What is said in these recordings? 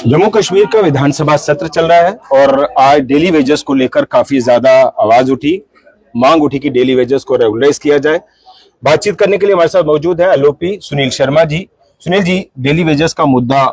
जम्मू कश्मीर का विधानसभा सत्र चल रहा है और आज डेली वेजेस को लेकर काफी ज्यादा आवाज उठी, मांग उठी कि डेली वेजेस को रेगुलराइज किया जाए। बातचीत करने के लिए हमारे साथ मौजूद है LOP Sunil Sharma ji. Sunil ji, daily wages का मुद्दा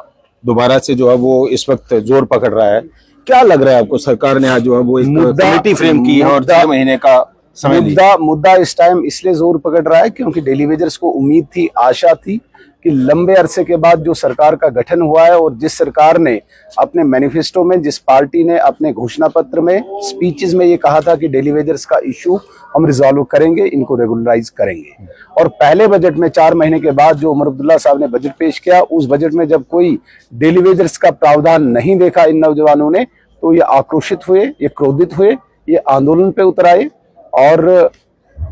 दोबारा से जो है वो इस वक्त जोर पकड़ रहा है, क्या लग रहा है आपको? सरकार ने आज जो है वो एक कमेटी फ्रेम की है और 6 महीने का समय मुद्दा इस टाइम इसलिए जोर पकड़ रहा है क्योंकि डेली वेजर्स को उम्मीद थी, आशा थी कि लंबे अरसे के बाद जो सरकार का गठन हुआ है और जिस सरकार ने अपने मैनिफेस्टो में, जिस पार्टी ने अपने घोषणा पत्र में, स्पीचेस में ये कहा था कि डेली वेजर्स का इशू हम रिजॉल्व करेंगे, इनको रेगुलराइज करेंगे, और पहले बजट में 4 महीने के बाद जो उमर अब्दुल्ला साहब ने बजट पेश किया, उस बजट में जब कोई डेली वेजर्स का प्रावधान नहीं देखा इन नौजवानों ने, तो ये आक्रोशित हुए, ये क्रोधित हुए, ये आंदोलन पे उतर आए। और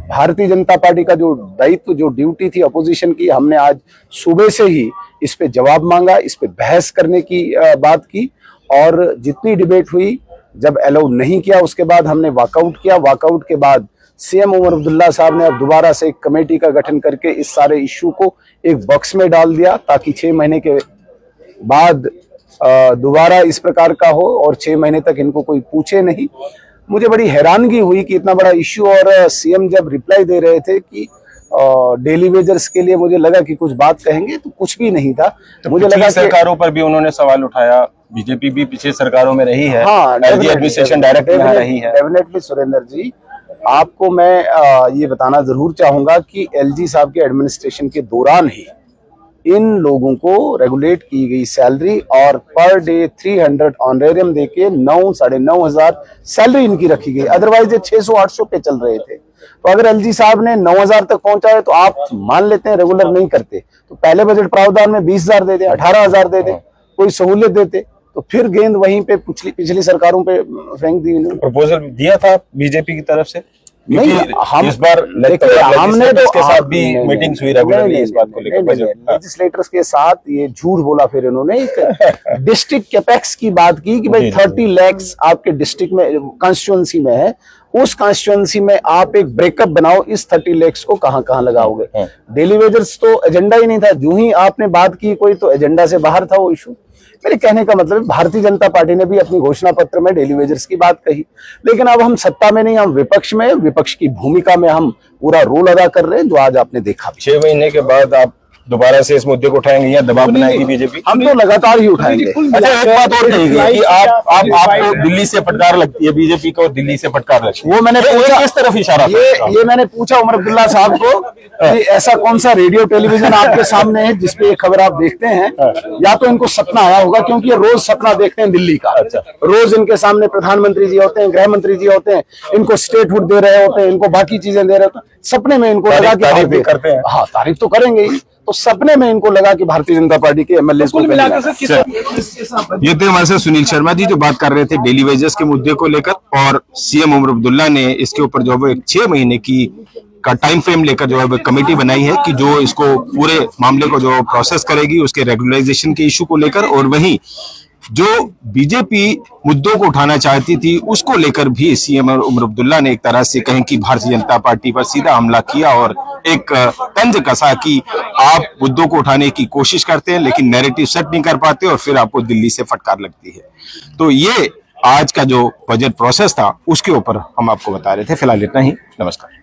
भारतीय जनता पार्टी का जो दायित्व, जो ड्यूटी थी अपोजिशन की, हमने आज सुबह से ही इस पे जवाब मांगा, इस पे बहस करने की बात की, और जितनी डिबेट हुई, जब अलाउ नहीं किया उसके बाद हमने वॉकआउट किया। वॉकआउट के बाद सीएम उमर अब्दुल्ला साहब ने अब दोबारा से एक कमेटी का गठन करके इस सारे इश्यू को एक बॉक्स में डाल दिया ताकि 6 महीने के बाद दोबारा इस प्रकार का हो और 6 महीने तक इनको कोई पूछे नहीं। मुझे बड़ी हैरानगी हुई कि इतना बड़ा इश्यू, और सीएम जब रिप्लाई दे रहे थे कि डेली वेजर्स के लिए, मुझे लगा कि कुछ बात कहेंगे, तो कुछ भी नहीं था। तो मुझे लगा सरकारों पर भी उन्होंने सवाल उठाया, बीजेपी भी पिछले सरकारों में रही है, हाँ, एडमिनिस्ट्रेशन डायरेक्ट रही है। डेफिनेटली सुरेंद्र जी, आपको मैं ये बताना जरूर चाहूंगा कि एलजी साहब के एडमिनिस्ट्रेशन के दौरान ही इन लोगों को रेगुलेट की गई सैलरी और पर डे 300 ऑनरेरियम देके 9-9.5 सैलरी इनकी रखी गई। अदरवाइज ये 600-800 पे चल रहे थे। तो अगर एलजी साहब ने 9,000 तक पहुंचा है तो आप मान लेते हैं रेगुलर नहीं करते, तो पहले बजट प्रावधान में 20,000 दे दे, 18,000 दे दे, कोई सहूलियत देते, तो फिर गेंद वहीं पे पिछली सरकारों पे फेंक दी। प्रपोजल दिया था बीजेपी की तरफ से? नहीं, हम इस बार हमने तो इसके साथ भी मीटिंग्स हुई रेगुलरली इस बात को लेकर। लेजिस्लेटर्स के साथ ये झूठ बोला। फिर इन्होंने एक डिस्ट्रिक्ट कैपेक्स की बात की कि भाई 30 लाख आपके डिस्ट्रिक्ट में, कॉन्स्टिट्यूएंसी में है, उस कॉन्स्टिट्यूएंसी में आप एक ब्रेकअप बनाओ, इस 30 लाख को कहां लगाओगे? डेली वेजर्स तो एजेंडा ही नहीं था। जो ही आपने बात की कोई, तो एजेंडा से बाहर था वो इशू। मेरे कहने का मतलब, भारतीय जनता पार्टी ने भी अपनी घोषणा पत्र में डेली वेजर्स की बात कही, लेकिन अब हम सत्ता में नहीं, हम विपक्ष में, विपक्ष की भूमिका में हम पूरा रोल अदा कर रहे हैं, जो आज आपने देखा। 6 महीने के बाद आप दोबारा से इस मुद्दे को उठाएंगे या दबाव बनाएगी बीजेपी? हम तो लगातार ही उठाएंगे। अच्छा, एक बात और कही कि आपको दिल्ली से फटकार लगती है, बीजेपी को दिल्ली से फटकार लगती है, वो मैंने पूछा, किस तरफ इशारा? ये मैंने पूछा उमर अब्दुल्ला साहब को कि ऐसा कौन सा रेडियो टेलीविजन आपके सामने है जिसपे ये खबर आप देखते हैं? या तो इनको सपना आया होगा, क्योंकि ये रोज सपना देखते हैं दिल्ली का। रोज इनके सामने प्रधानमंत्री जी होते हैं, गृह मंत्री जी होते हैं, इनको स्टेटहुड दे रहे होते हैं, इनको बाकी चीजें दे रहे होते हैं। सपने में इनको लगा कि तारीफ करते हैं। हाँ, तारीफ तो करेंगे ही। तो सपने में इनको लगा कि भारतीय जनता पार्टी के एमएलए को मिलाकर। ये थे हमारे साथ सुनील शर्मा जी, जो बात कर रहे थे डेली वेजेस के मुद्दे को लेकर, और सीएम उमर अब्दुल्ला ने इसके ऊपर जो है 6 महीने का टाइम फ्रेम लेकर जो है कमेटी बनाई है कि जो इसको पूरे मामले को जो प्रोसेस करेगी, उसके रेगुलराइजेशन के इशू को लेकर, और वहीं जो बीजेपी मुद्दों को उठाना चाहती थी उसको लेकर भी सीएम उमर अब्दुल्ला ने एक तरह से कहें कि भारतीय जनता पार्टी पर सीधा हमला किया और एक तंज कसा कि आप मुद्दों को उठाने की कोशिश करते हैं लेकिन नैरेटिव सेट नहीं कर पाते और फिर आपको दिल्ली से फटकार लगती है। तो ये आज का जो बजट प्रोसेस था उसके ऊपर हम आपको बता रहे थे। फिलहाल इतना ही, नमस्कार।